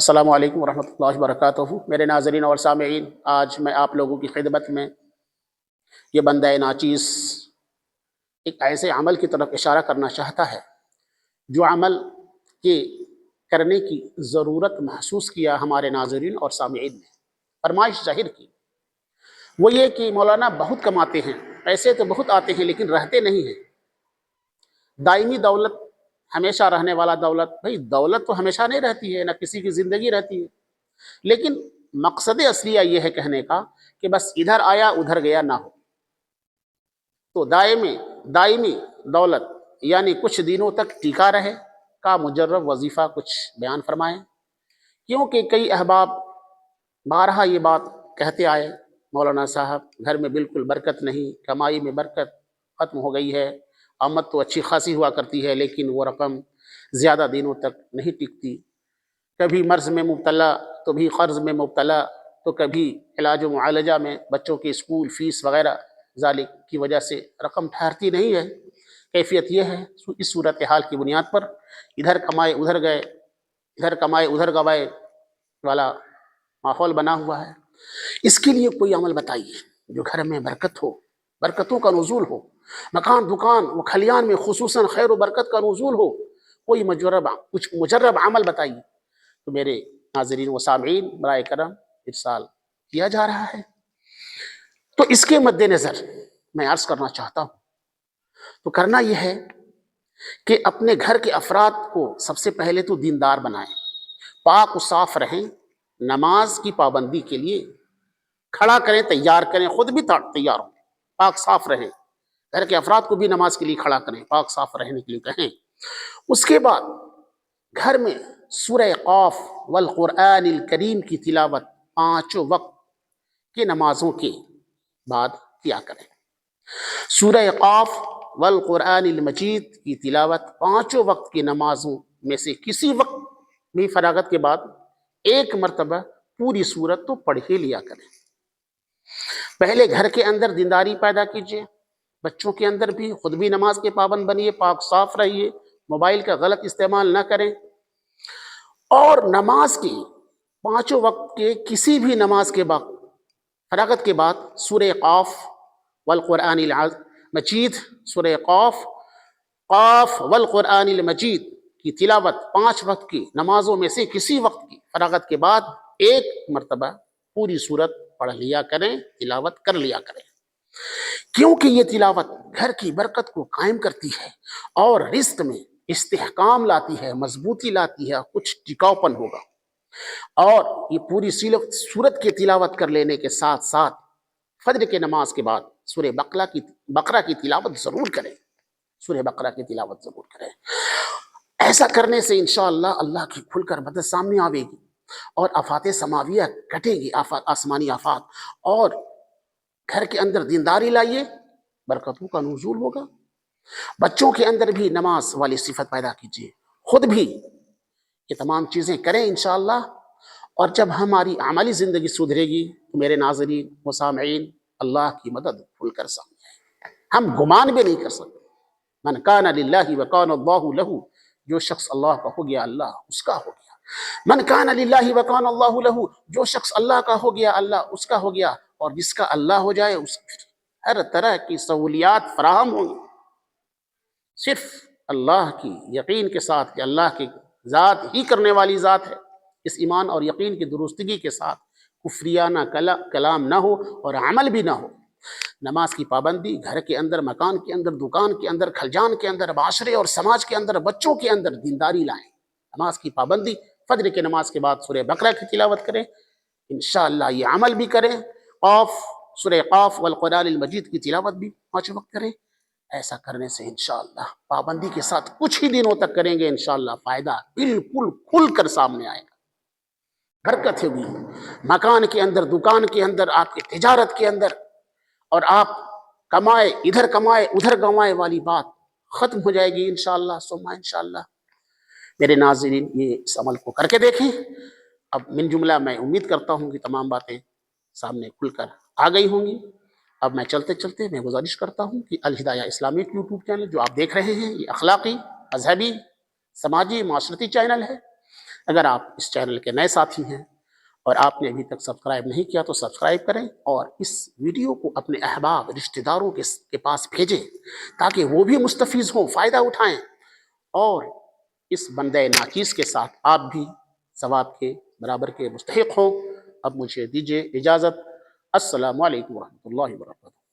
السلام علیکم ورحمۃ اللہ وبرکاتہ۔ میرے ناظرین اور سامعین، آج میں آپ لوگوں کی خدمت میں یہ بندہ ناچیز ایک ایسے عمل کی طرف اشارہ کرنا چاہتا ہے جو عمل کے کرنے کی ضرورت محسوس کیا ہمارے ناظرین اور سامعین نے، فرمائش ظاہر کی۔ وہ یہ کہ مولانا بہت کماتے ہیں، پیسے تو بہت آتے ہیں لیکن رہتے نہیں ہیں۔ دائمی دولت، ہمیشہ رہنے والا دولت، بھئی دولت تو ہمیشہ نہیں رہتی ہے، نہ کسی کی زندگی رہتی ہے، لیکن مقصد اصلیہ یہ ہے کہنے کا کہ بس ادھر آیا ادھر گیا نہ ہو۔ تو دائمی دولت یعنی کچھ دنوں تک ٹکا رہے کا مجرب وظیفہ کچھ بیان فرمائیں، کیونکہ کئی احباب بارہا یہ بات کہتے آئے، مولانا صاحب گھر میں بالکل برکت نہیں، کمائی میں برکت ختم ہو گئی ہے، آمد تو اچھی خاصی ہوا کرتی ہے لیکن وہ رقم زیادہ دنوں تک نہیں ٹکتی، کبھی مرض میں مبتلا تو بھی قرض میں مبتلا، تو کبھی علاج و معالجہ میں بچوں کے اسکول فیس وغیرہ ذالک کی وجہ سے رقم ٹھہرتی نہیں ہے۔ کیفیت یہ ہے، اس صورتحال کی بنیاد پر ادھر کمائے ادھر گئے، ادھر کمائے ادھر گوائے والا ماحول بنا ہوا ہے۔ اس کے لیے کوئی عمل بتائیے جو گھر میں برکت ہو، برکتوں کا نزول ہو، مکان دکان و کھلیان میں خصوصاً خیر و برکت کا نزول ہو، کوئی کچھ مجرب عمل بتائیے۔ تو میرے ناظرین و سامعین برائے کرم ارسال کیا جا رہا ہے۔ تو اس کے مد نظر میں عرض کرنا چاہتا ہوں، تو کرنا یہ ہے کہ اپنے گھر کے افراد کو سب سے پہلے تو دیندار بنائیں، پاک و صاف رہیں، نماز کی پابندی کے لیے کھڑا کریں، تیار کریں، خود بھی تیار ہوں، پاک صاف رہیں، گھر کے افراد کو بھی نماز کے لیے کھڑا کریں، پاک صاف رہنے کے لیے کہیں۔ اس کے بعد گھر میں سورہ قاف والقرآن الکریم کی تلاوت 5 وقت کی نمازوں کے بعد کیا کریں۔ سورہ قاف والقرآن المجید کی تلاوت 5 وقت کی نمازوں میں سے کسی وقت بھی فراغت کے بعد ایک مرتبہ پوری سورت تو پڑھ ہی لیا کریں۔ پہلے گھر کے اندر دینداری پیدا کیجیے، بچوں کے اندر بھی، خود بھی نماز کے پابند بنیے، پاک صاف رہیے، موبائل کا غلط استعمال نہ کریں، اور نماز کی 5 وقت کے کسی بھی نماز کے بعد فراغت کے بعد سورہ قاف والقرآن المجید، سورہ قاف والقرآن المجید کی تلاوت 5 وقت کی نمازوں میں سے کسی وقت کی فراغت کے بعد ایک مرتبہ پوری سورت پڑھ لیا کریں، تلاوت کر لیا کریں، کیونکہ یہ تلاوت گھر کی برکت کو قائم کرتی ہے اور رزق میں استحکام لاتی ہے، مضبوطی لاتی ہے، کچھ ٹکاؤپن ہوگا۔ اور یہ پوری سورت کی تلاوت کر لینے کے ساتھ ساتھ فجر کے نماز کے بعد سورہ بقرہ کی تلاوت ضرور کریں، سورہ بقرہ کی تلاوت ضرور کریں۔ ایسا کرنے سے انشاءاللہ اللہ کی کھل کر مدد سامنے آئے گی اور آفات سماویہ کٹے گی، آسمانی آفات، اور گھر کے اندر دینداری لائیے، برکتوں کا نزول ہوگا۔ بچوں کے اندر بھی نماز والی صفت پیدا کیجیے، خود بھی یہ تمام چیزیں کریں انشاءاللہ، اور جب ہماری عملی زندگی سدھرے گی تو میرے ناظرین و سامعین اللہ کی مدد کھل کر سامنے آئے، ہم گمان بھی نہیں کر سکتے۔ من کان للہ وکان اللہ لہ، جو شخص اللہ کا ہو گیا اللہ اس کا ہو گیا۔ من کان للہ وکان اللہ لہ، جو شخص اللہ کا ہو گیا اللہ اس کا ہو گیا، اور جس کا اللہ ہو جائے اس ہر طرح کی سہولیات فراہم ہوں گی، صرف اللہ کی یقین کے ساتھ کہ اللہ کی ذات ہی کرنے والی ذات ہے، اس ایمان اور یقین کی درستگی کے ساتھ کفریانہ کلام نہ ہو اور عمل بھی نہ ہو۔ نماز کی پابندی گھر کے اندر، مکان کے اندر، دکان کے اندر، کھلیان کے اندر، معاشرے اور سماج کے اندر، بچوں کے اندر دینداری لائیں، نماز کی پابندی، فجر کے نماز کے بعد سورہ بقرہ کی تلاوت کریں، انشاءاللہ یہ عمل بھی کریں، سورہ قاف والقرآن المجید کی تلاوت بھی 5 وقت کریں۔ ایسا کرنے سے انشاءاللہ پابندی کے ساتھ کچھ ہی دنوں تک کریں گے، انشاءاللہ فائدہ بالکل کھل کر سامنے آئے گا، برکت ہوگی مکان کے اندر، دکان کے اندر، آپ کی تجارت کے اندر، اور آپ کمائے ادھر گنوائے والی بات ختم ہو جائے گی انشاءاللہ ثم انشاءاللہ۔ میرے ناظرین یہ اس عمل کو کر کے دیکھیں۔ اب من جملہ میں امید کرتا ہوں کہ تمام باتیں سامنے کھل کر آ گئی ہوں گی۔ اب میں چلتے چلتے میں گزارش کرتا ہوں کہ الہدایہ اسلامک یوٹیوب چینل جو آپ دیکھ رہے ہیں، یہ اخلاقی، مذہبی، سماجی، معاشرتی چینل ہے۔ اگر آپ اس چینل کے نئے ساتھی ہیں اور آپ نے ابھی تک سبسکرائب نہیں کیا تو سبسکرائب کریں، اور اس ویڈیو کو اپنے احباب رشتہ داروں کے پاس بھیجیں تاکہ وہ بھی مستفیض ہوں، فائدہ اٹھائیں، اور اس بندہ ناچیز کے ساتھ آپ بھی ثواب کے برابر کے مستحق ہوں۔ اب مجھے دیجیے اجازت۔ السلام علیکم ورحمۃ اللہ وبرکاتہ۔